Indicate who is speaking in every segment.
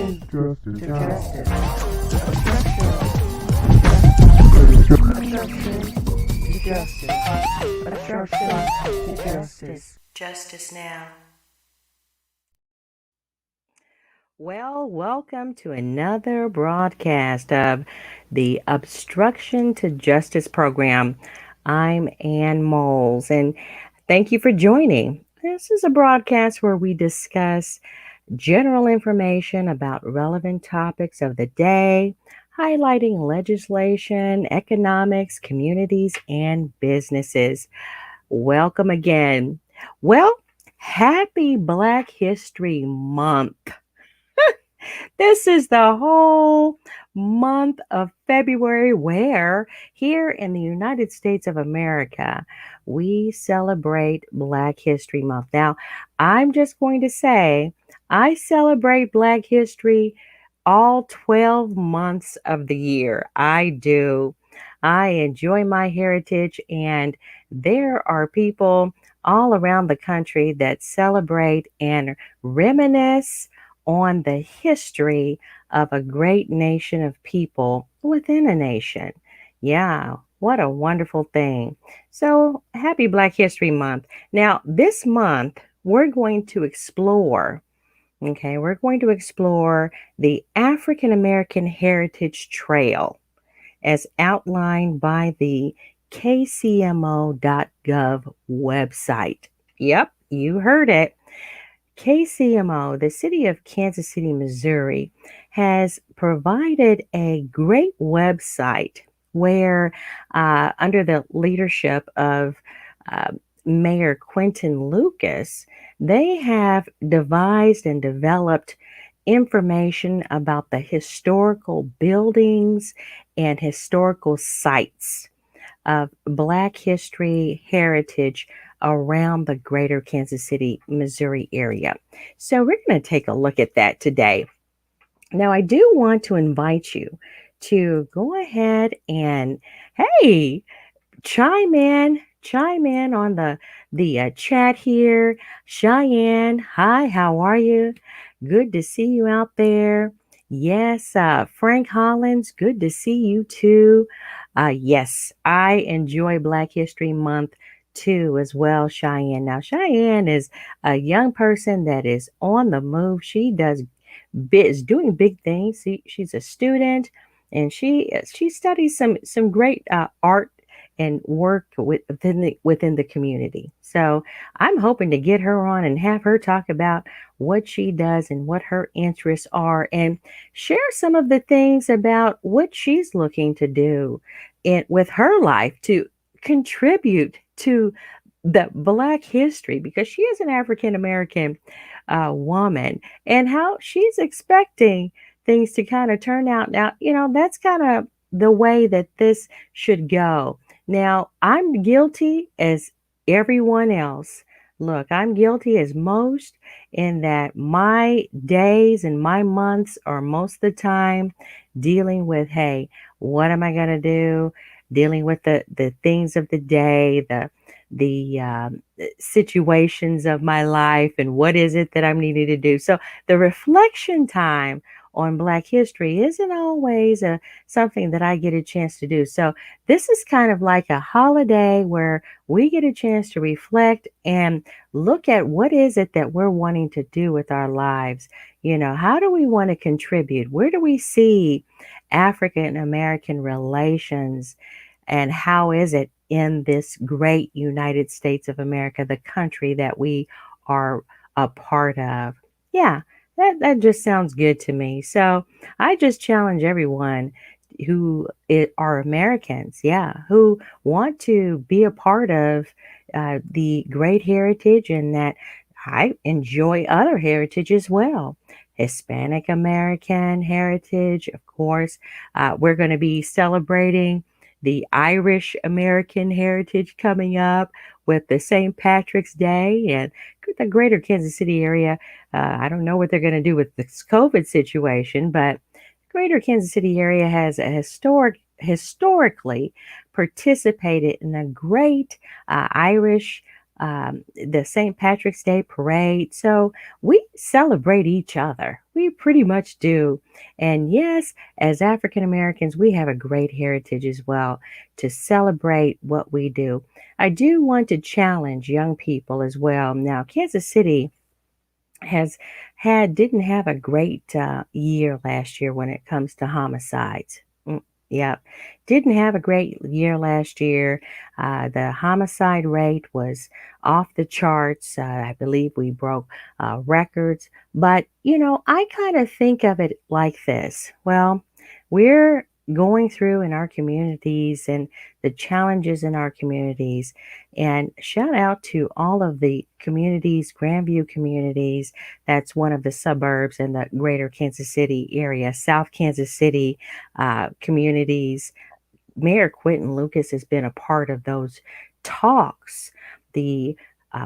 Speaker 1: Obstruction to justice. Obstruction to justice.
Speaker 2: Justice now.
Speaker 3: Well, welcome to another broadcast of the Obstruction to Justice program. I'm Ann Moles, and thank you for joining. This is a broadcast where we discuss general information about relevant topics of the day, highlighting legislation, economics, communities, and businesses. Welcome again. Well, happy Black History Month. This is the whole month of February where here in the United States of America, we celebrate Black History Month. Now, I'm just going to say I celebrate Black History all 12 months of the year. I do. I enjoy my heritage, and there are people all around the country that celebrate and reminisce on the history of a great nation of people within a nation. Yeah, what a wonderful thing. So, happy Black History Month. Now, this month, we're going to explore, we're going to explore the African American Heritage Trail as outlined by the kcmo.gov website. Yep, you heard it. KCMO, the city of Kansas City, Missouri, has provided a great website where, under the leadership of uh, Mayor Quentin Lucas, they have devised and developed information about the historical buildings and historical sites of Black history heritage around the greater Kansas City, Missouri area. So we're going to take a look at that today. Now, I do want to invite you to go ahead and, hey, chime in on the chat here. Cheyenne, hi, how are you? Good to see you out there. Yes, Frank Hollins, good to see you too. Yes, I enjoy Black History Month too, as well, Cheyenne. Now, Cheyenne is a young person that is on the move. She is doing big things. She's a student, and she studies some great art and work within the community. So I'm hoping to get her on and have her talk about what she does and what her interests are, and share some of the things about what she's looking to do with her life to contribute to the Black history, because she is an African American woman, and how she's expecting things to kind of turn out. Now, that's kind of the way that this should go. Now, I'm guilty as everyone else. Look, I'm guilty as most, in that my days and my months are most of the time dealing with, hey, what am I going to do? Dealing with the things of the day, the situations of my life, and what is it that I'm needing to do. So the reflection time on Black history isn't always something that I get a chance to do. So this is kind of like a holiday where we get a chance to reflect and look at what is it that we're wanting to do with our lives. How do we want to contribute? Where do we see African American relations, and how is it in this great United States of America, the country that we are a part of? Yeah, that just sounds good to me. So I just challenge everyone who are Americans, who want to be a part of the great heritage, and that I enjoy other heritage as well. Hispanic American heritage, of course. We're going to be celebrating the Irish American heritage coming up with the St. Patrick's Day, and the greater Kansas City area. I don't know what they're going to do with this COVID situation, but greater Kansas City area has a historically participated in a great Irish the St. Patrick's Day parade. So we celebrate each other. We pretty much do. And yes, as African Americans, we have a great heritage as well to celebrate what we do. I do want to challenge young people as well. Now, Kansas City has didn't have a great year last year when it comes to homicides. Yep, didn't have a great year last year. The homicide rate was off the charts. I believe we broke records. But I kind of think of it like this. Well, we're going through in our communities and the challenges in our communities. And shout out to all of the communities, Grandview communities. That's one of the suburbs in the greater Kansas City area, South Kansas City communities. Mayor Quentin Lucas has been a part of those talks. The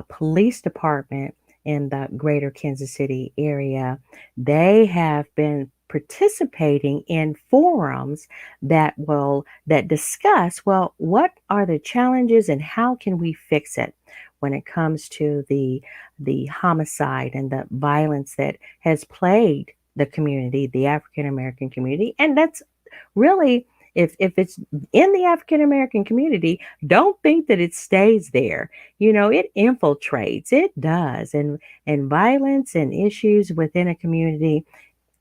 Speaker 3: police department in the greater Kansas City area, they have been participating in forums that discuss, well, what are the challenges and how can we fix it when it comes to the homicide and the violence that has plagued the community, the African American community. And that's really, if it's in the African American community, don't think that it stays there. It infiltrates. It does. And violence and issues within a community,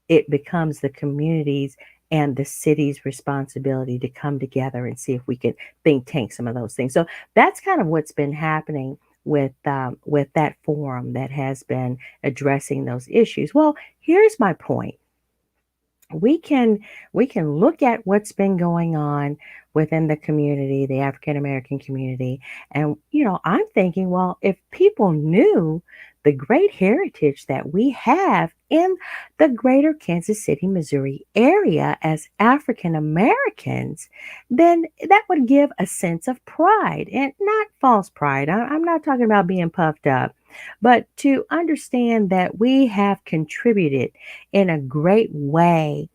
Speaker 3: it becomes the community's and the city's responsibility to come together and see if we can think tank some of those things. So that's kind of what's been happening with that forum that has been addressing those issues. Well, here's my point. We can look at what's been going on within the community, the African American community, and I'm thinking, well, if people knew the great heritage that we have in the greater Kansas City, Missouri area as African Americans, then that would give a sense of pride, and not false pride. I'm not talking about being puffed up, but to understand that we have contributed in a great way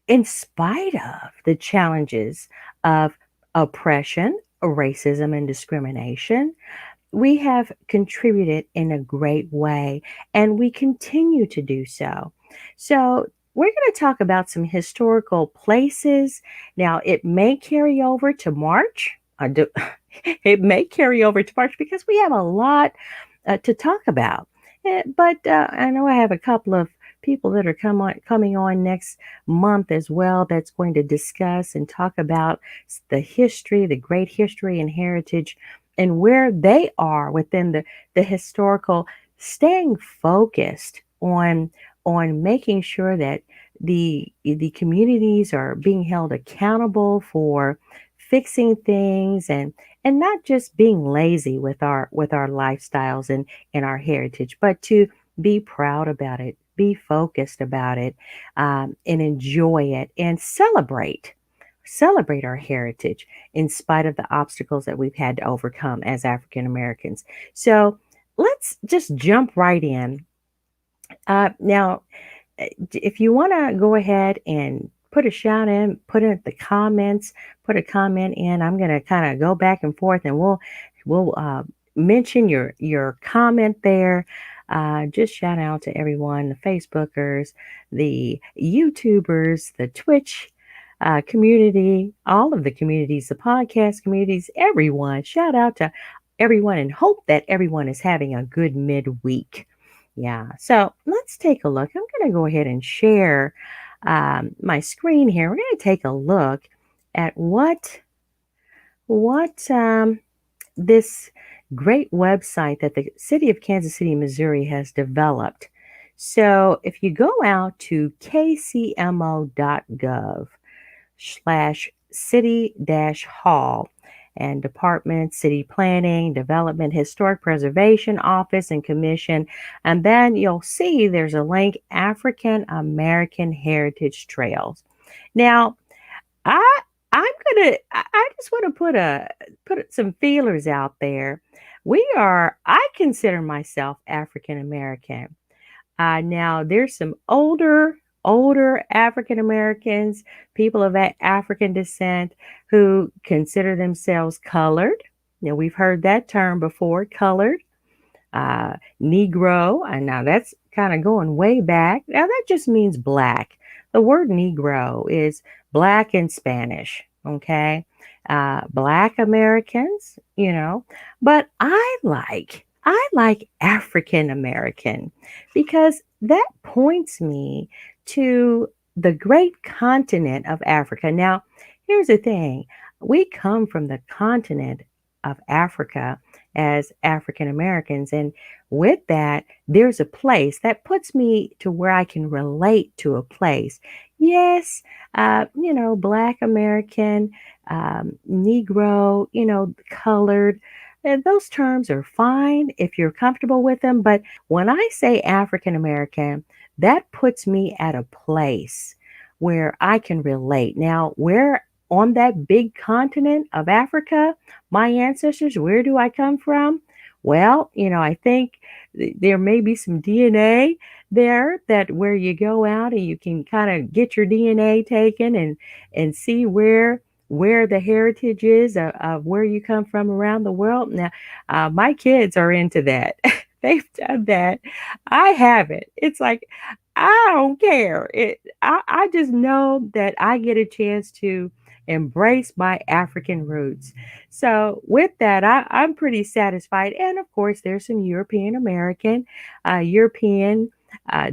Speaker 3: in spite of the challenges of oppression, racism, and discrimination. We have contributed in a great way, and we continue to do so. So, we're going to talk about some historical places. Now, it may carry over to March. It may carry over to March because we have a lot to talk about. But I know I have a couple of people that are coming on next month as well that's going to discuss and talk about the history, the great history and heritage, and where they are within the historical, staying focused on making sure that the communities are being held accountable for fixing things and not just being lazy with our lifestyles and our heritage, but to be proud about it, be focused about it, and enjoy it and celebrate our heritage in spite of the obstacles that we've had to overcome as African Americans. So let's just jump right in. Now, if you want to go ahead and put a shout in, put in the comments, put a comment in. I'm going to kind of go back and forth, and we'll mention your comment there. Just shout out to everyone, the Facebookers, the YouTubers, the Twitch community, all of the communities, the podcast communities, everyone. Shout out to everyone and hope that everyone is having a good midweek. Yeah, so let's take a look. I'm going to go ahead and share my screen here. We're going to take a look at what this great website that the city of Kansas City, Missouri has developed. So if you go out to kcmo.gov /city-hall and department, city planning, development, historic preservation office and commission, and then you'll see there's a link, African American Heritage Trails. Now, I I just want to put some feelers out there. I consider myself African American. Now there's some older African Americans, people of African descent who consider themselves colored. Now, we've heard that term before, colored, Negro, and now that's kind of going way back. Now that just means black. The word Negro is black in Spanish, okay? Black Americans, but I like African American because that points me to the great continent of Africa. Now, here's the thing. We come from the continent of Africa as African Americans. And with that, there's a place that puts me to where I can relate to a place. Yes, Black American, Negro, colored. Those terms are fine if you're comfortable with them. But when I say African American, that puts me at a place where I can relate. Now, where on that big continent of Africa, my ancestors, where do I come from? Well, I think there may be some DNA there that where you go out and you can kind of get your DNA taken and see where the heritage is of where you come from around the world. Now, my kids are into that. They've done that. I haven't. It's like I don't care. I just know that I get a chance to embrace my African roots. So with that, I'm pretty satisfied. And of course, there's some European American, European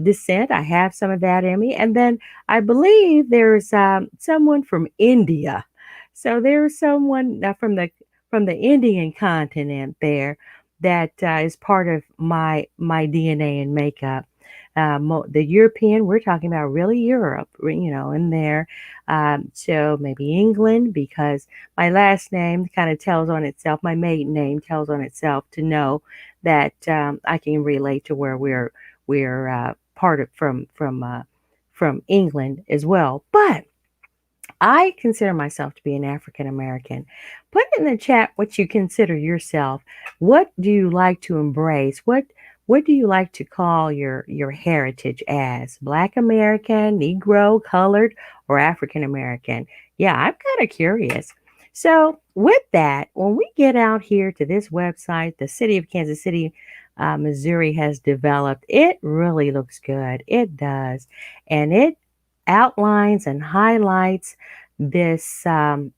Speaker 3: descent. I have some of that in me. And then I believe there's someone from India. So there's someone from the Indian continent there that is part of my DNA and makeup. The European, we're talking about really Europe, in there. So maybe England, because my last name kind of tells on itself, my maiden name tells on itself to know that I can relate to where we're part of from England as well. But I consider myself to be an African American. Put in the chat what you consider yourself. What do you like to embrace? What do you like to call your heritage as? Black American, Negro, colored, or African American? Yeah, I'm kind of curious. So, with that, when we get out here to this website, the city of Kansas City, Missouri has developed, it really looks good. It does. And it outlines and highlights this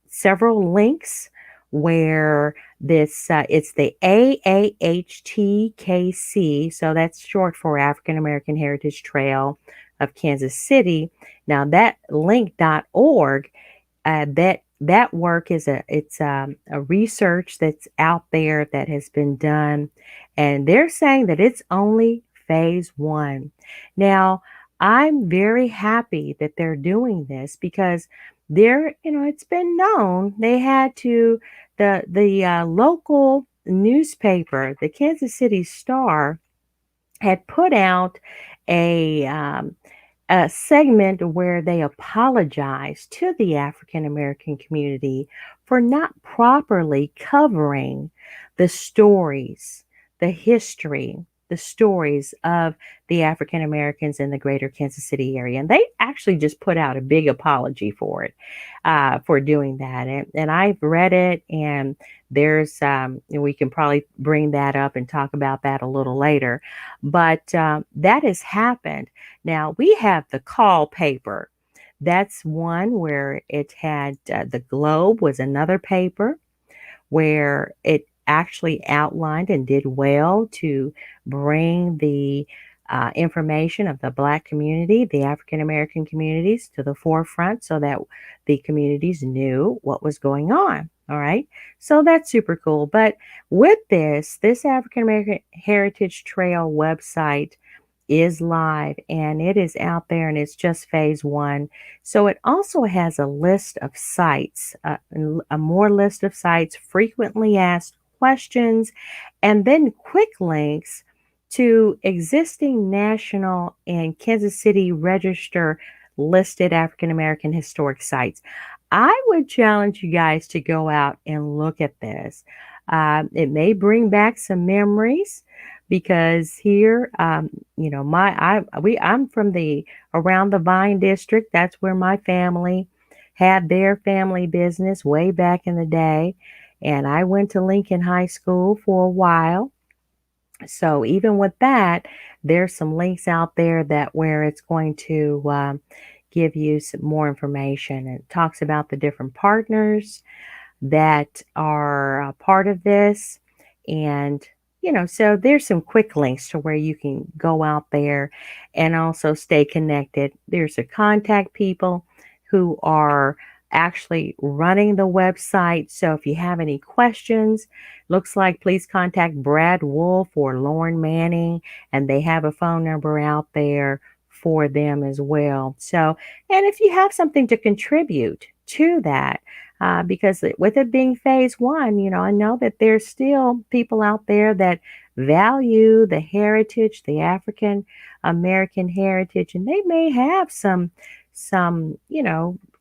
Speaker 3: several links where this it's the AAHTKC, so that's short for African American Heritage Trail of Kansas City. Now that link.org, that work is a research that's out there that has been done, and they're saying that it's only phase one. Now, I'm very happy that they're doing this because it's been known they had to the local newspaper, the Kansas City Star, had put out a a segment where they apologized to the African American community for not properly covering the stories, the history, the stories of the African Americans in the greater Kansas City area. And they actually just put out a big apology for it, for doing that. And I've read it, and we can probably bring that up and talk about that a little later. But that has happened. Now, we have the call paper. That's one where it had the Globe was another paper where it actually outlined and did well to bring the information of the Black community, the African American communities to the forefront so that the communities knew what was going on. All right. So that's super cool. But with this African American Heritage Trail website is live and it is out there, and it's just phase one. So it also has a list of sites, a more list of sites, frequently asked questions, and then quick links to existing national and Kansas City register listed African American historic sites. I would challenge you guys to go out and look at this. It may bring back some memories because here, I'm from the around the Vine District. That's where my family had their family business way back in the day, And I went to Lincoln High School for a while. So even with that, there's some links out there that where it's going to give you some more information. It talks about the different partners that are a part of this. And, so there's some quick links to where you can go out there and also stay connected. There's a contact people who are actually running the website. So if you have any questions, looks like please contact Brad Wolf or Lauren Manning, and they have a phone number out there for them as well. So, and if you have something to contribute to that, because with it being phase one, I know that there's still people out there that value the heritage, the African American heritage, and they may have some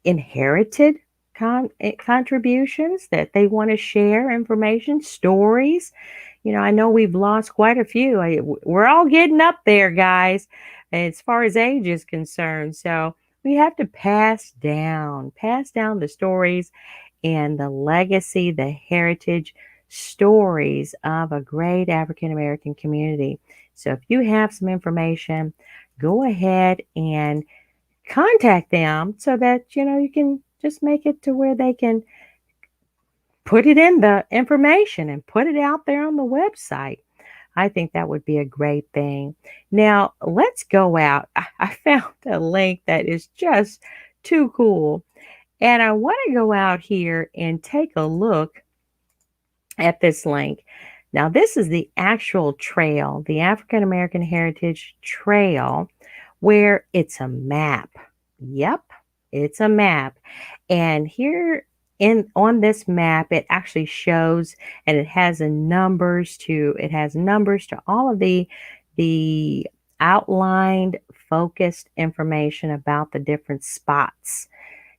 Speaker 3: inherited contributions that they want to share information, stories. I know we've lost quite a few. We're all getting up there, guys, as far as age is concerned. So we have to pass down the stories and the legacy, the heritage stories of a great African American community. So if you have some information, go ahead and contact them so that you can just make it to where they can put it in the information and put it out there on the website. I think that would be a great thing. Now, let's go out. I found a link that is just too cool. And I want to go out here and take a look at this link. Now, this is the actual trail, the African American Heritage Trail, where it's a map. Yep, it's a map. And here on this map, it actually shows, and it has numbers to all of the outlined focused information about the different spots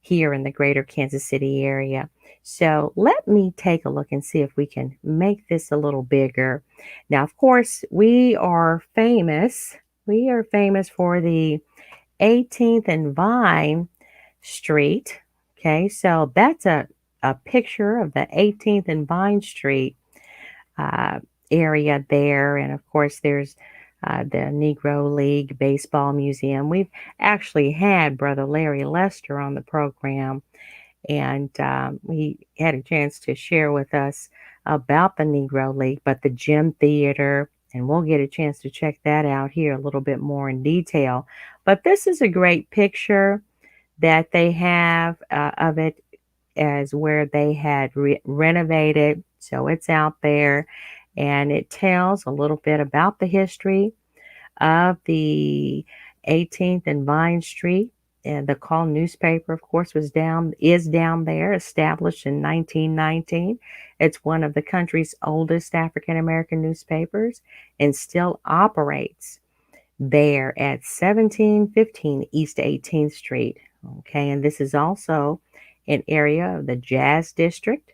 Speaker 3: here in the greater Kansas City area. So let me take a look and see if we can make this a little bigger. Now, of course, we are famous. We are famous for the 18th and Vine Street. Okay, so that's a picture of the 18th and Vine Street uh, area there. And of course, there's the Negro League Baseball Museum. We've actually had Brother Larry Lester on the program, and he had a chance to share with us about the Negro League, but the Gym Theater, and we'll get a chance to check that out here a little bit more in detail. But this is a great picture that they have of it as where they had renovated. So it's out there, and it tells a little bit about the history of the 18th and Vine Street. And the Call newspaper, of course, is down there, established in 1919. It's one of the country's oldest African American newspapers and still operates there at 1715 East 18th Street. Okay, and this is also an area of the Jazz District.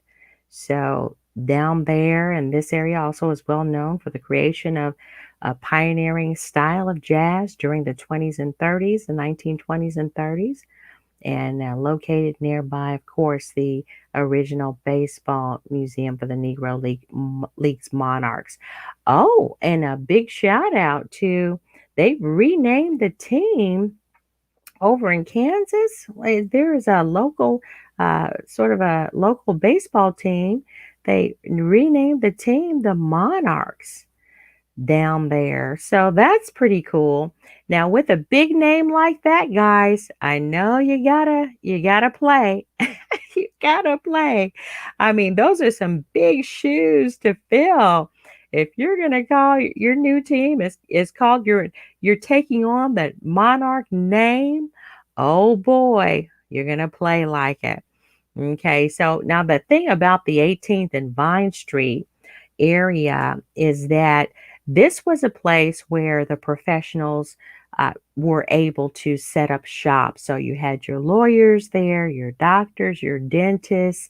Speaker 3: So down there in this area also is well known for the creation of a pioneering style of jazz during the 20s and 30s, the 1920s and 30s, and located nearby, of course, the original baseball museum for the Negro League's Monarchs. Oh, and a big shout out to, they've renamed the team over in Kansas. There is a local, sort of a local baseball team. They renamed the team the Monarchs down there. So that's pretty cool. Now with a big name like that, guys, I know you gotta play. You gotta play. I mean, those are some big shoes to fill. If you're gonna call your new team is called you're taking on the Monarch name, oh boy, you're gonna play like it. Okay, so now the thing about the 18th and Vine Street area is that this was a place where the professionals were able to set up shop. So you had your lawyers there, your doctors, your dentists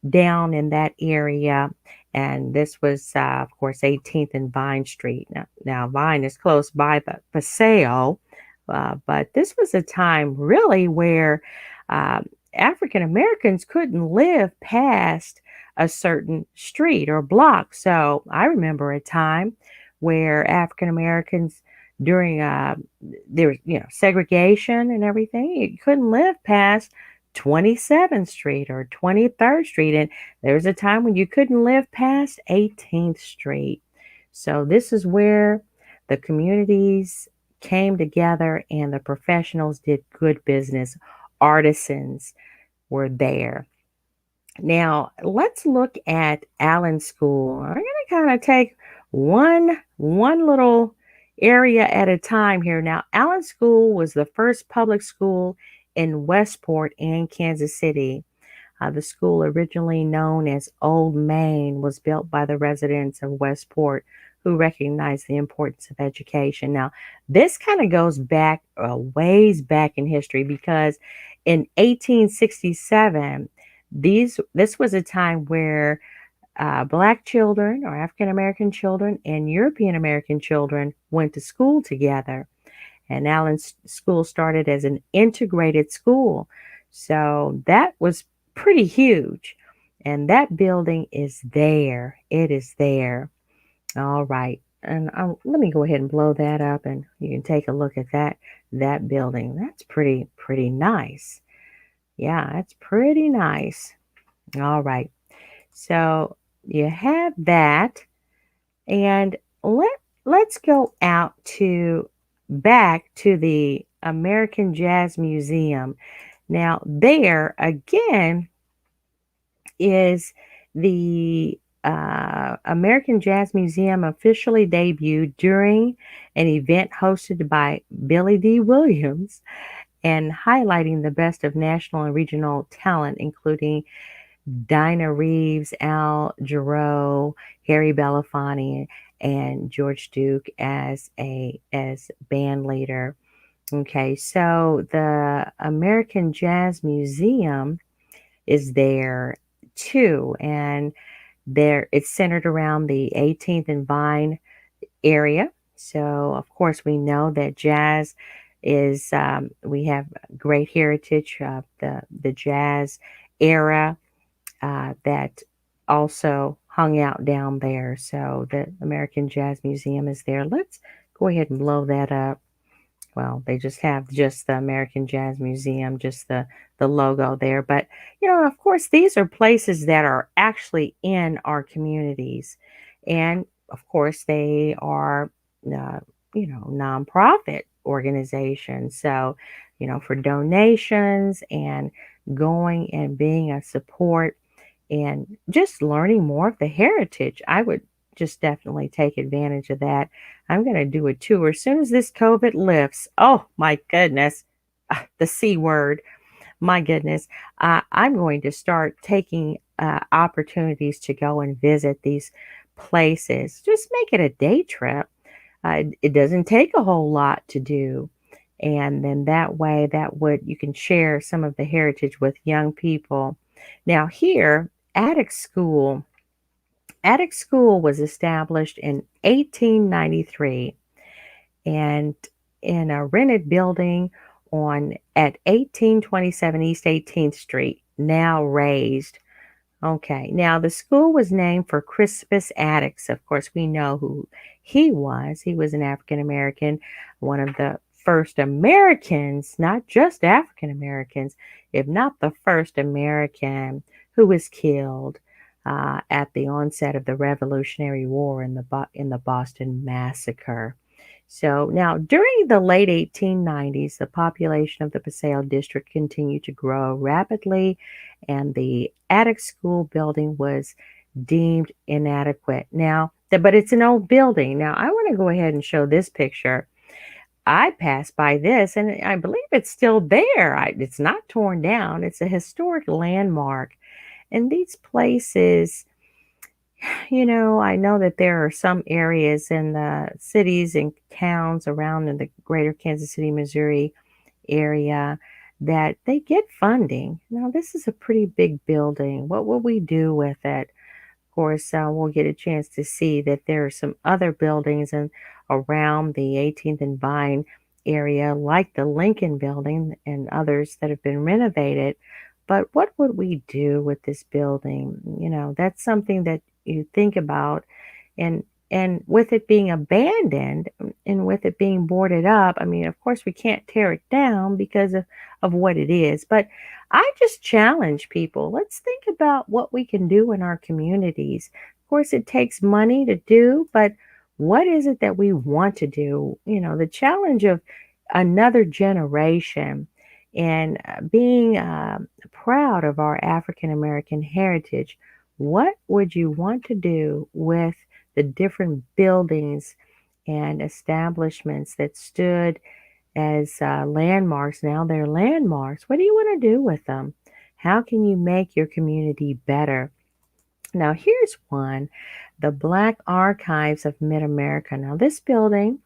Speaker 3: down in that area. And this was, of course, 18th and Vine Street. Now Vine is close by the Paseo, but this was a time really where African Americans couldn't live past a certain street or block. So I remember a time where African Americans during there was segregation and everything, you couldn't live past 27th Street or 23rd Street, and there was a time when you couldn't live past 18th Street. So this is where the communities came together and the professionals did good business. Artisans were there. Now, let's look at Allen School. I'm going to kind of take one little area at a time here. Now, Allen School was the first public school in Westport and Kansas City. The school, originally known as Old Main, was built by the residents of Westport who recognized the importance of education. Now, this kind of goes back ways back in history because in 1867, this was a time where Black children or African American children and European American children went to school together. And Allen's school started as an integrated school. So that was pretty huge. And that building is there. It is there. All right. And let me go ahead and blow that up and you can take a look at that building. That's pretty nice. Yeah, that's pretty nice. All right. So you have that, and let's go out to back to the American Jazz Museum. Now, there again is the American Jazz Museum officially debuted during an event hosted by Billy D. Williams and highlighting the best of national and regional talent, including Dinah Reeves, Al Jarreau, Harry Belafonte, and George Duke as band leader. Okay, so the American Jazz Museum is there too, and there it's centered around the 18th and Vine area. So of course we know that jazz is we have great heritage of the jazz era that also hung out down there. So the American Jazz Museum is there. Let's go ahead and blow that up. Well, they just have just the American Jazz Museum, just the logo there. But, of course, these are places that are actually in our communities. And, of course, they are, nonprofit organizations. So, for donations and going and being a support and just learning more of the heritage, I would just definitely take advantage of that. I'm going to do a tour as soon as this COVID lifts. Oh my goodness, the C word. My goodness, I'm going to start taking opportunities to go and visit these places. Just make it a day trip. It doesn't take a whole lot to do. And then that way, you can share some of the heritage with young people. Now here, Attic School was established in 1893 and in a rented building at 1827 East 18th Street, now raised. Okay, now the school was named for Crispus Attucks. Of course, we know who he was. He was an African American, one of the first Americans, not just African Americans, if not the first American who was killed at the onset of the Revolutionary War in the Boston Massacre. So now, during the late 1890s, the population of the Paseo district continued to grow rapidly, and the Attic School building was deemed inadequate. Now, but it's an old building. Now, I want to go ahead and show this picture. I passed by this, and I believe it's still there. It's not torn down. It's a historic landmark. And these places, I know that there are some areas in the cities and towns around in the greater Kansas City, Missouri area that they get funding. Now, this is a pretty big building. What will we do with it? Of course, we'll get a chance to see that there are some other buildings around the 18th and Vine area, like the Lincoln Building and others that have been renovated. But what would we do with this building? That's something that you think about, and with it being abandoned, and with it being boarded up, I mean, of course we can't tear it down because of what it is. But I just challenge people. Let's think about what we can do in our communities. Of course, it takes money to do, but what is it that we want to do? The challenge of another generation, and being proud of our African American heritage. What would you want to do with the different buildings and establishments that stood as landmarks? Now they're landmarks. What do you want to do with them? How can you make your community better? Now, here's one, the Black Archives of Mid America. Now, this building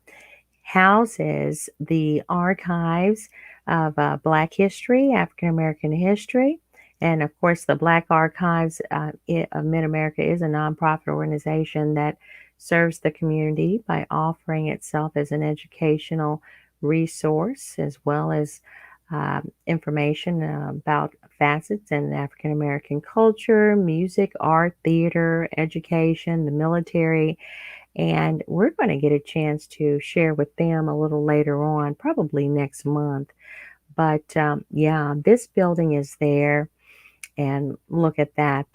Speaker 3: houses the archives of Black history, African American history. And of course, the Black Archives of Mid America is a nonprofit organization that serves the community by offering itself as an educational resource, as well as information about facets in African American culture, music, art, theater, education, the military, and we're going to get a chance to share with them a little later on, probably next month. But yeah, this building is there, and look at that.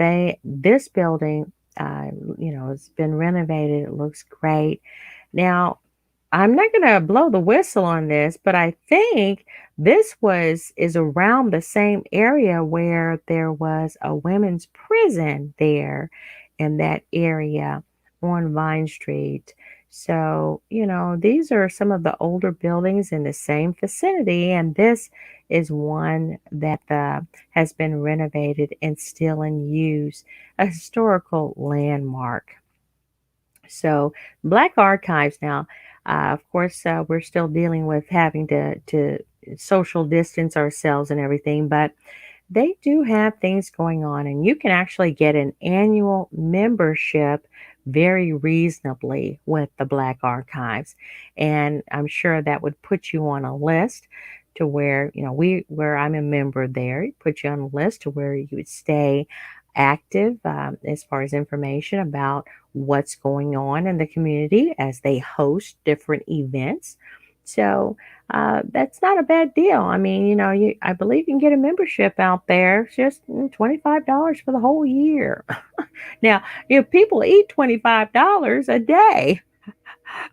Speaker 3: This building, it's been renovated. It looks great. Now, I'm not going to blow the whistle on this, but I think this is around the same area where there was a women's prison there in that area on Vine Street. So, these are some of the older buildings in the same vicinity, and this is one that has been renovated and still in use, a historical landmark. So, Black Archives now, of course, we're still dealing with having to social distance ourselves and everything, but they do have things going on, and you can actually get an annual membership very reasonably with the Black Archives. And I'm sure that would put you on a list to where, where I'm a member there, it put you on a list to where you would stay active as far as information about what's going on in the community as they host different events. So that's not a bad deal. I mean, I believe you can get a membership out there. It's just $25 for the whole year. Now, if people eat $25 a day,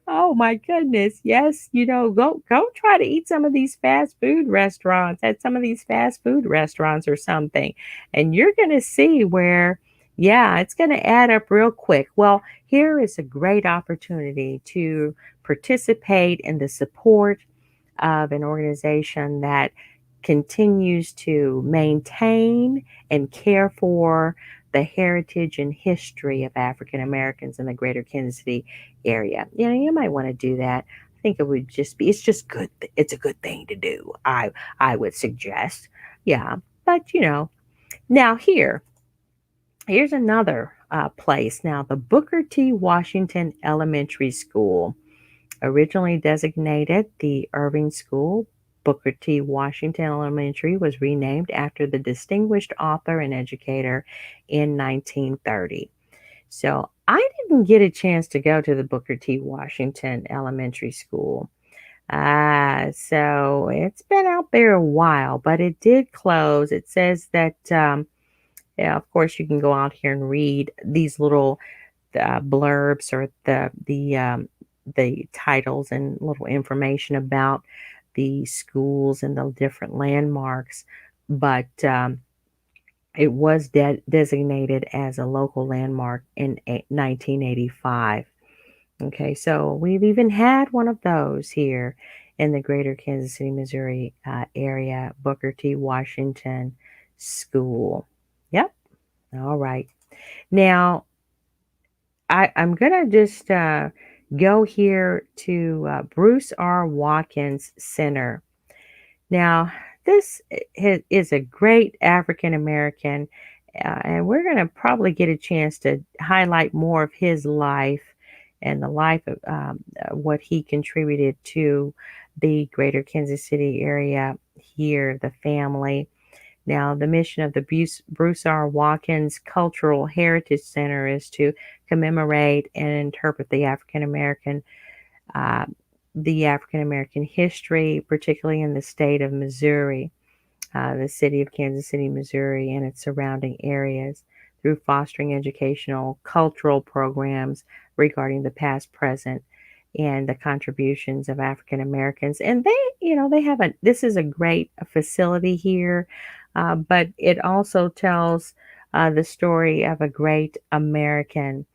Speaker 3: oh my goodness. Yes, go try to eat some of these fast food restaurants, at some of these fast food restaurants or something. And you're going to see where, yeah, it's going to add up real quick. Well, here is a great opportunity to participate in the support of an organization that continues to maintain and care for the heritage and history of African Americans in the greater Kansas City area. You might want to do that. I think it would just be, it's just good. It's a good thing to do. I would suggest. Yeah. But, now here's another place. Now, the Booker T. Washington Elementary School, originally designated the Irving School, Booker T. Washington Elementary was renamed after the distinguished author and educator in 1930. So I didn't get a chance to go to the Booker T. Washington Elementary School. So it's been out there a while, but it did close. It says that, yeah, of course, you can go out here and read these little blurbs or the titles and little information about the schools and the different landmarks, but it was designated as a local landmark in 1985. Okay, so we've even had one of those here in the greater Kansas City, Missouri area, Booker T. Washington School. Yep. All right. Now, I'm going to just go here to Bruce R. Watkins Center. Now, this is a great African American, and we're going to probably get a chance to highlight more of his life and the life of what he contributed to the greater Kansas City area here, the family. Now, the mission of the Bruce R. Watkins Cultural Heritage Center is to commemorate and interpret uh, the African American history, particularly in the state of Missouri, the city of Kansas City, Missouri, and its surrounding areas, through fostering educational, cultural programs regarding the past, present, and the contributions of African Americans. And they have this is a great facility here, but it also tells the story of a great American.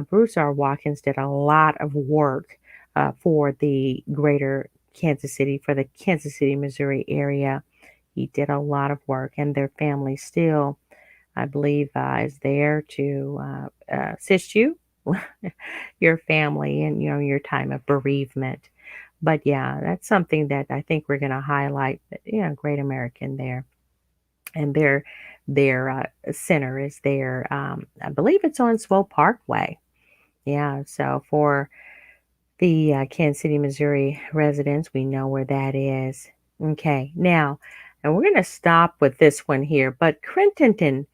Speaker 3: Bruce R. Watkins did a lot of work for the greater Kansas City, for the Kansas City, Missouri area. He did a lot of work, and their family still, I believe, is there to assist you, your family, and your time of bereavement. But yeah, that's something that I think we're going to highlight. Great American there, and their center is there. I believe it's on Swole Parkway. Yeah, so for the Kansas City, Missouri residents, we know where that is. Okay, now, and we're going to stop with this one here, but Crenton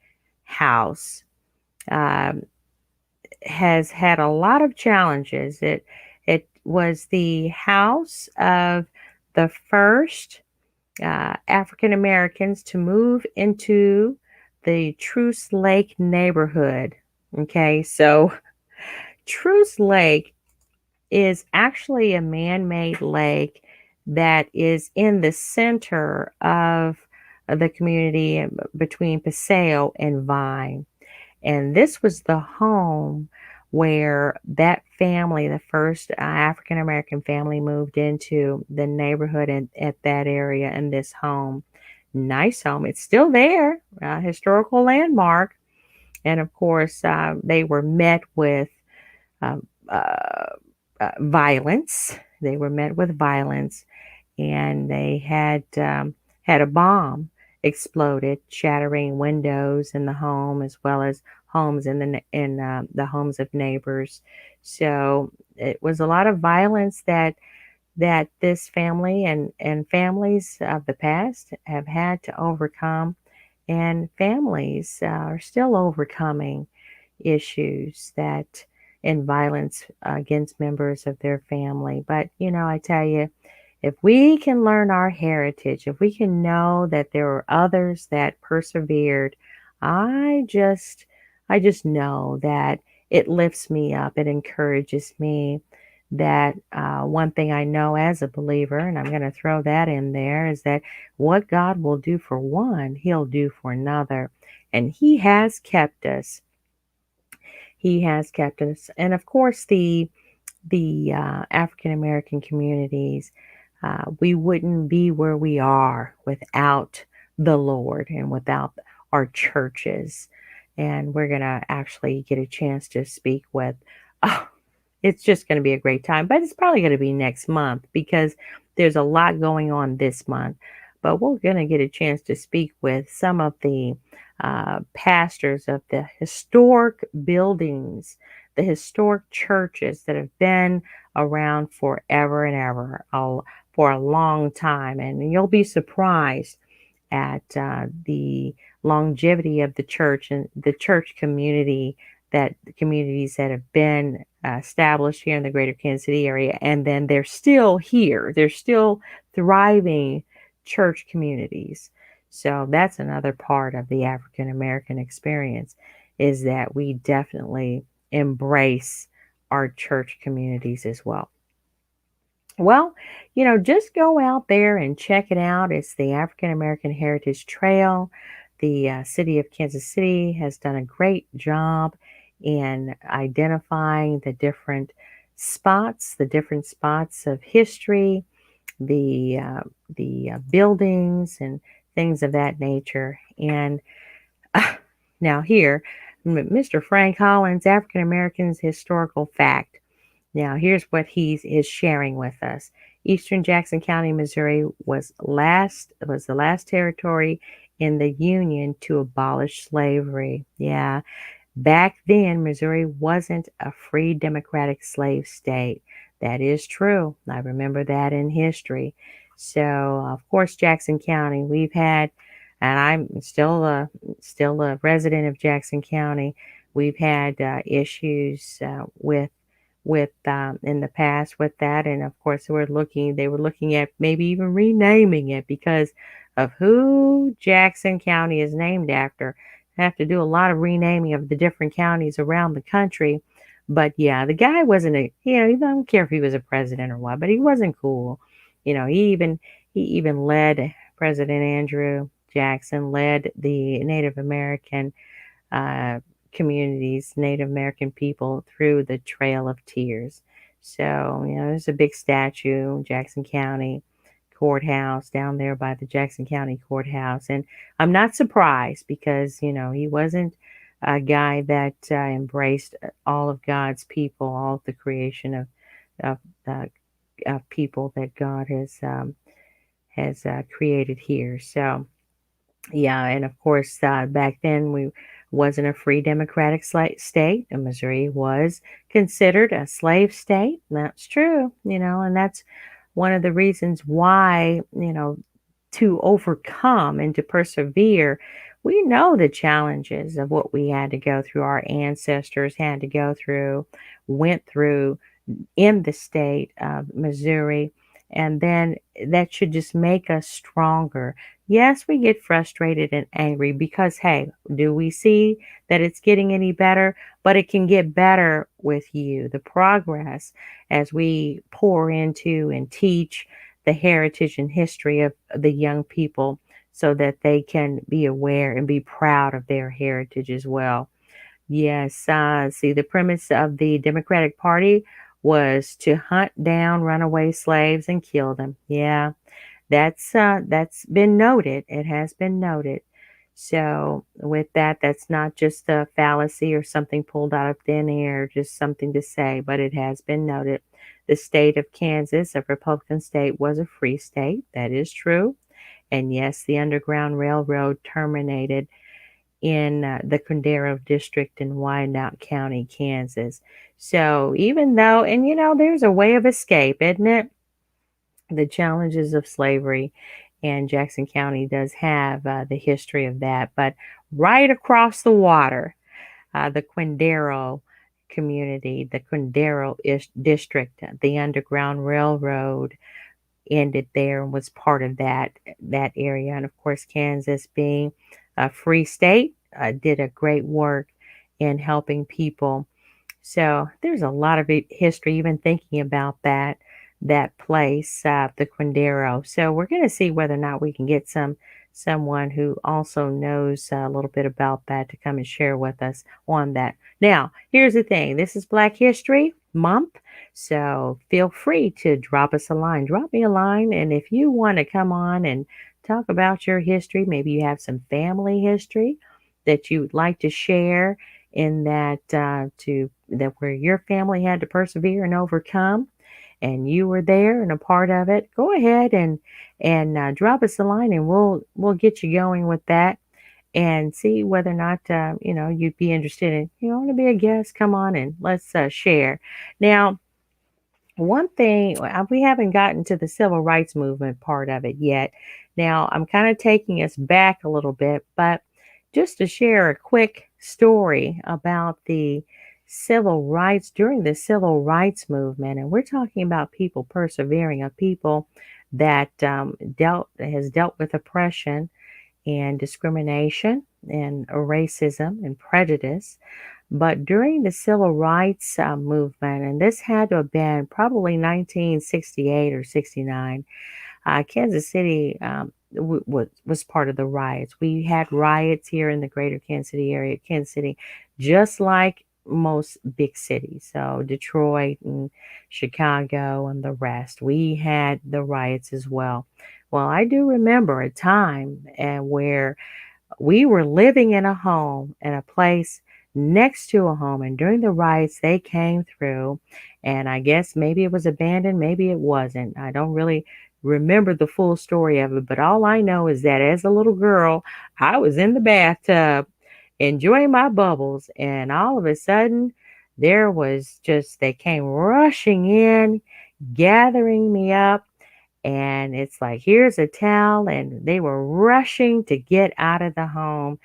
Speaker 3: House um, has had a lot of challenges. It was the house of the first African Americans to move into the Truce Lake neighborhood. Okay, so Truce Lake is actually a man-made lake that is in the center of the community between Paseo and Vine. And this was the home where that family, the first African American family, moved into the neighborhood at that area in this home. Nice home. It's still there, a historical landmark. And of course, they were met with um, violence. They were met with violence, and they had a bomb exploded, shattering windows in the home as well as homes in the homes of neighbors. So it was a lot of violence that this family and families of the past have had to overcome, and families are still overcoming issues that and violence against members of their family. But I tell you, if we can learn our heritage, if we can know that there were others that persevered, I just I just know that it lifts me up. It encourages me that one thing I know as a believer, and I'm going to throw that in there, is that what God will do for one, He'll do for another. And He has kept us. He has kept us. And of course, the African American communities, we wouldn't be where we are without the Lord and without our churches. And we're going to actually get a chance to speak with, oh, it's just going to be a great time, but it's probably going to be next month because there's a lot going on this month. But we're going to get a chance to speak with some of the pastors of the historic buildings, the historic churches that have been around forever and ever, for a long time. And you'll be surprised at the longevity of the church and the church community, that the communities that have been established here in the greater Kansas City area, and then they're still here. They're still thriving church communities. So that's another part of the African American experience, is that we definitely embrace our church communities as well. Well, just go out there and check it out. It's the African American Heritage Trail. The city of Kansas City has done a great job in identifying the different spots of history, the buildings and things of that nature. And now here, Mr. Frank Hollins, African Americans Historical Fact. Now, here's what he is sharing with us. Eastern Jackson County, Missouri was the last territory in the Union to abolish slavery. Yeah. Back then, Missouri wasn't a free democratic slave state. That is true. I remember that in history. So, of course, Jackson County, we've had and I'm still a resident of Jackson County. We've had issues with in the past with that, and of course they were looking at maybe even renaming it because of who Jackson County is named after. Have to do a lot of renaming of the different counties around the country. But yeah, the guy wasn't I don't care if he was a president or what, but he wasn't cool. He even led President Andrew Jackson led the Native American uh, communities, Native American people, through the Trail of Tears. So, there's a big statue, Jackson County Courthouse, down there by the Jackson County Courthouse. And I'm not surprised because, he wasn't a guy that embraced all of God's people, all of the creation of, uh, of people that God has created here. So, yeah, and of course, back then we wasn't a free democratic state, and Missouri was considered a slave state. That's true, and that's one of the reasons why, to overcome and to persevere, we know the challenges of what we had to go through, our ancestors had to go through, went through in the state of Missouri. And then that should just make us stronger. Yes, we get frustrated and angry because, hey, do we see that it's getting any better? But it can get better with you. The progress as we pour into and teach the heritage and history of the young people so that they can be aware and be proud of their heritage as well. Yes, see, the premise of the Democratic Party was to hunt down runaway slaves and kill them. Yeah, that's been noted. It has been noted. So with that, that's not just a fallacy or something pulled out of thin air, just something to say, but it has been noted. The state of Kansas, a Republican state, was a free state. That is true. And yes, the Underground Railroad terminated in the Condero district in Wyandotte County, Kansas. So even though, and there's a way of escape, isn't it? The challenges of slavery, and Jackson County does have the history of that. But right across the water, the Quindaro community, the Quindaro district, the Underground Railroad ended there and was part of that area. And of course, Kansas being a free state did a great work in helping people. So there's a lot of history, even thinking about that place, the Quindaro. So we're going to see whether or not we can get someone who also knows a little bit about that to come and share with us on that. Now, here's the thing. This is Black History Month, so feel free to drop us a line. Drop me a line, and if you want to come on and talk about your history, maybe you have some family history that you would like to share in that to that where your family had to persevere and overcome, and you were there and a part of it, go ahead and drop us a line, and we'll get you going with that and see whether or not you'd be interested in want to be a guest. Come on and let's share. Now, one thing, we haven't gotten to the civil rights movement part of it yet. Now, I'm kind of taking us back a little bit, but just to share a quick story about the civil rights during the civil rights movement. And we're talking about people persevering, of people that has dealt with oppression and discrimination and racism and prejudice. But during the civil rights movement, and this had to have been probably 1968 or 69, Kansas City was part of the riots. We had riots here in the greater Kansas City area, Kansas City, just like most big cities. So Detroit and Chicago and the rest. We had the riots as well. Well, I do remember a time where we were living in a home in a place next to a home, and during the riots they came through, and I guess maybe it was abandoned, maybe it wasn't. I don't really remember the full story of it, but all I know is that as a little girl I was in the bathtub enjoying my bubbles, and all of a sudden they came rushing in, gathering me up, And it's like, here's a towel, and they were rushing to get out of the home.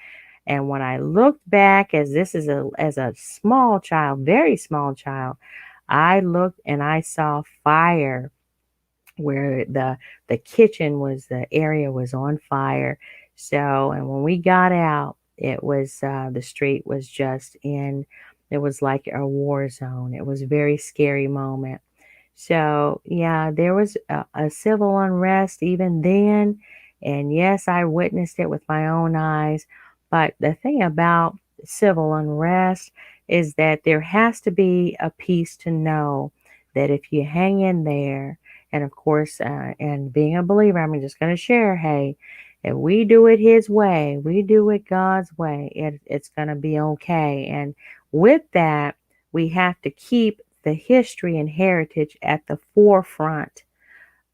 Speaker 3: And when I looked back, as a small child, very small child, I looked and I saw fire where the kitchen was, the area was on fire. So, and when we got out, it was the street was just in, it was like a war zone. It was a very scary moment. So, yeah, there was a civil unrest even then. And yes, I witnessed it with my own eyes. But the thing about civil unrest is that there has to be a peace to know that if you hang in there, and of course, and being a believer, I'm just going to share, hey, if we do it His way, we do it God's way, it's going to be okay. And with that, we have to keep the history and heritage at the forefront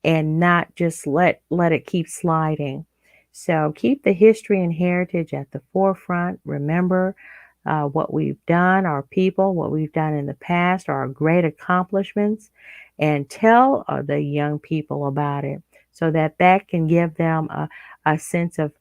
Speaker 3: and not just let it keep sliding. So keep the history and heritage at the forefront. Remember what we've done, our people, what we've done in the past, our great accomplishments, and tell the young people about it so that that can give them a sense of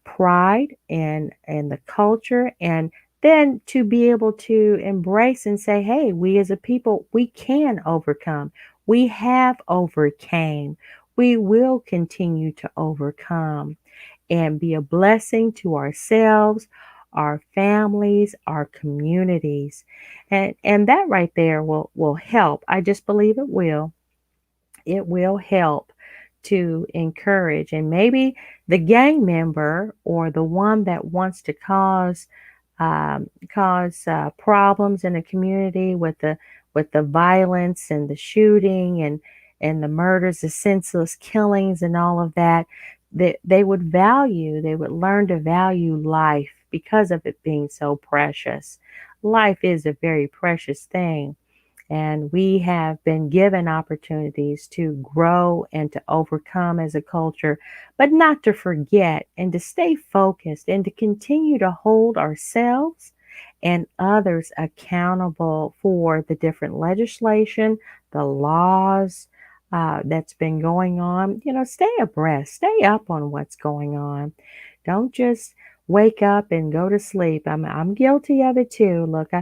Speaker 3: pride in the culture, and then to be able to embrace and say, hey, we as a people, we can overcome. We have overcame. We will continue to overcome and be a blessing to ourselves, our families, our communities. And that right there will help. I just believe it will. It will help to encourage, and maybe the gang member or the one that wants to cause problems in the community with the violence and the shooting and the murders, the senseless killings, and all of that. That they would learn to value life because of it being so precious. Life is a very precious thing. And we have been given opportunities to grow and to overcome as a culture, but not to forget and to stay focused and to continue to hold ourselves and others accountable for the different legislation, the laws that's been going on. You know, stay abreast, stay up on what's going on. Don't just wake up and go to sleep. I'm guilty of it too. Look,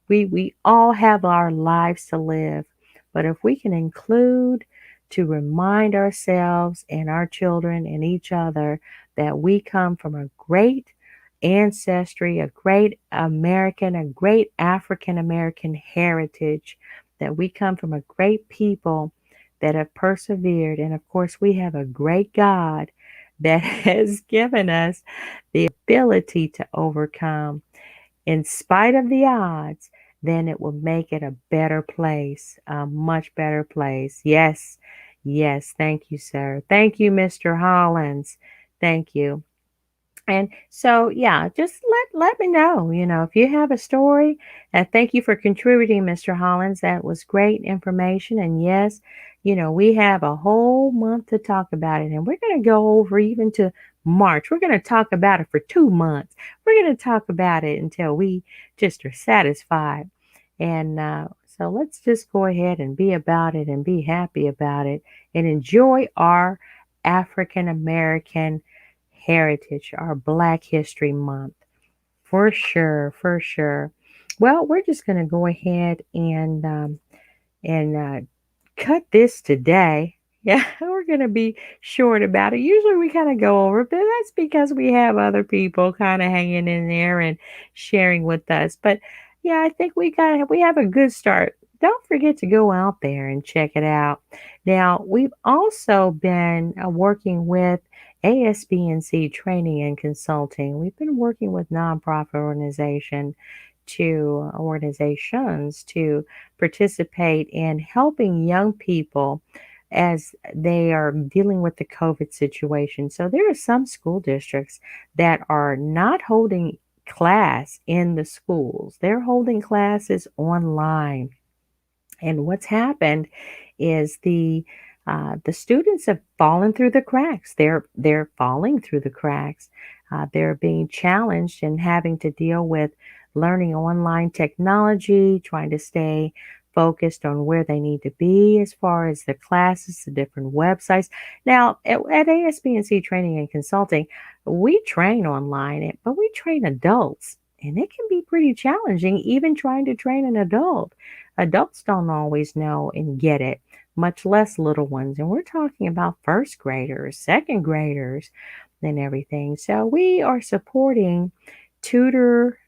Speaker 3: we all have our lives to live, but if we can include to remind ourselves and our children and each other that we come from a great ancestry, a great American, a great African American heritage, that we come from a great people that have persevered. And of course, we have a great God that has given us the ability to overcome in spite of the odds, then it will make it a better place, a much better place. Yes, yes. Thank you, sir. Thank you, Mr. Hollins. Thank you. And so, yeah, just let me know, if you have a story. And thank you for contributing, Mr. Hollins. That was great information. And yes, we have a whole month to talk about it. And we're going to go over even to March. We're going to talk about it for 2 months. We're going to talk about it until we just are satisfied. And so let's just go ahead and be about it and be happy about it and enjoy our African American heritage, our Black History Month. For sure, for sure. Well, we're just going to go ahead and cut this today. Yeah, we're going to be short about it. Usually we kind of go over, but that's because we have other people kind of hanging in there and sharing with us. But yeah, I think we have a good start. Don't forget to go out there and check it out. Now, we've also been working with ASBNC Training and Consulting. We've been working with nonprofit organizations to participate in helping young people as they are dealing with the COVID situation. So there are some school districts that are not holding class in the schools. They're holding classes online. And what's happened is the students have fallen through the cracks. They're falling through the cracks. They're being challenged and having to deal with learning online technology, trying to stay focused on where they need to be as far as the classes, the different websites. Now, at ASBNC Training and Consulting, we train online, but we train adults, and it can be pretty challenging even trying to train an adult. Adults don't always know and get it, much less little ones. And we're talking about first graders, second graders, and everything. So we are supporting tutor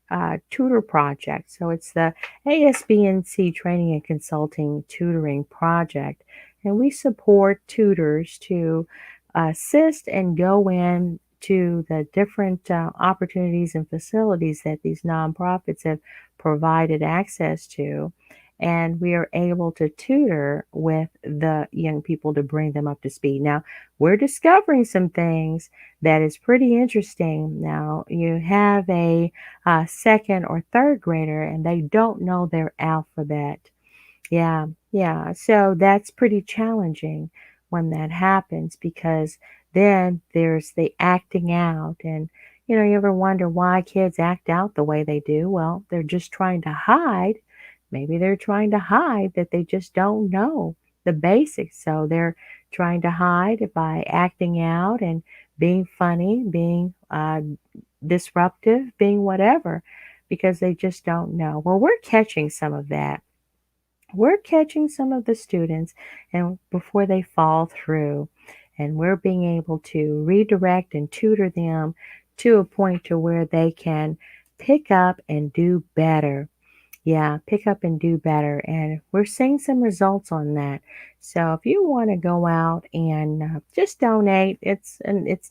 Speaker 3: project. So it's the ASBNC Training and Consulting Tutoring Project, and we support tutors to assist and go in to the different opportunities and facilities that these nonprofits have provided access to. And we are able to tutor with the young people to bring them up to speed. Now, we're discovering some things that is pretty interesting. Now, you have a second or third grader and they don't know their alphabet. Yeah, yeah. So that's pretty challenging when that happens because then there's the acting out. And, you ever wonder why kids act out the way they do? Well, they're just trying to hide. Maybe they're trying to hide that they just don't know the basics. So they're trying to hide by acting out and being funny, being disruptive, being whatever, because they just don't know. Well, we're catching some of that. We're catching some of the students and before they fall through, and we're being able to redirect and tutor them to a point to where they can pick up and do better. Yeah, pick up and do better. And we're seeing some results on that. So if you want to go out and just donate, it's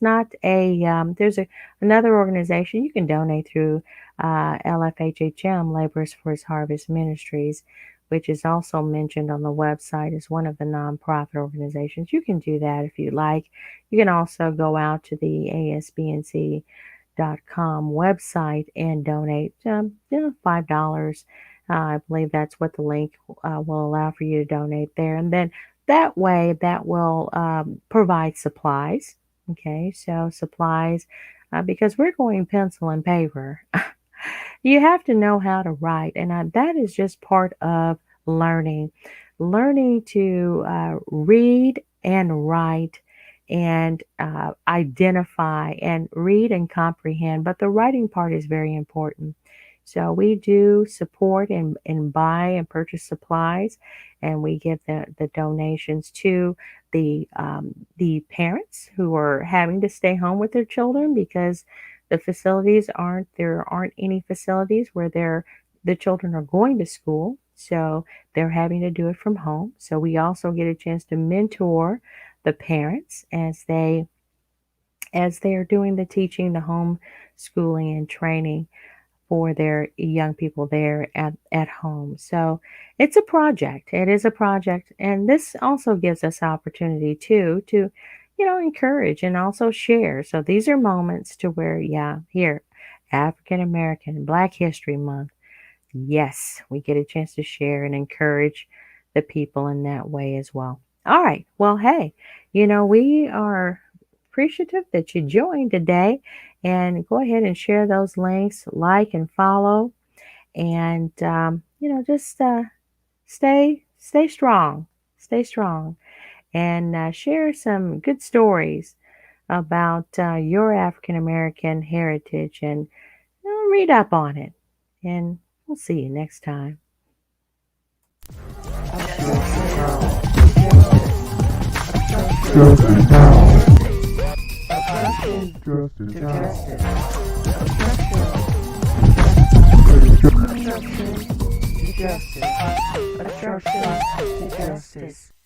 Speaker 3: not there's another organization you can donate through LFHHM, Laborers for His Harvest Ministries, which is also mentioned on the website as one of the nonprofit organizations. You can do that if you like. You can also go out to the ASBNC .com website and donate $5. I believe that's what the link will allow for you to donate there. And then that way that will provide supplies. Okay, so supplies, because we're going pencil and paper. You have to know how to write, and that is just part of learning to read and write and identify and read and comprehend. But the writing part is very important. So we do support and buy and purchase supplies, and we give the donations to the parents who are having to stay home with their children because the facilities there aren't any facilities where the children are going to school. So they're having to do it from home. So we also get a chance to mentor the parents as they are doing the teaching, the home schooling and training for their young people there at home. So it's a project. It is a project. And this also gives us opportunity too to, encourage and also share. So these are moments to where, here, African American Black History Month. Yes, we get a chance to share and encourage the people in that way as well. All right. Well, hey, we are appreciative that you joined today, and go ahead and share those links, like and follow, and just stay strong, and share some good stories about your African American heritage, and read up on it. And we'll see you next time.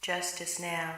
Speaker 1: Justice now.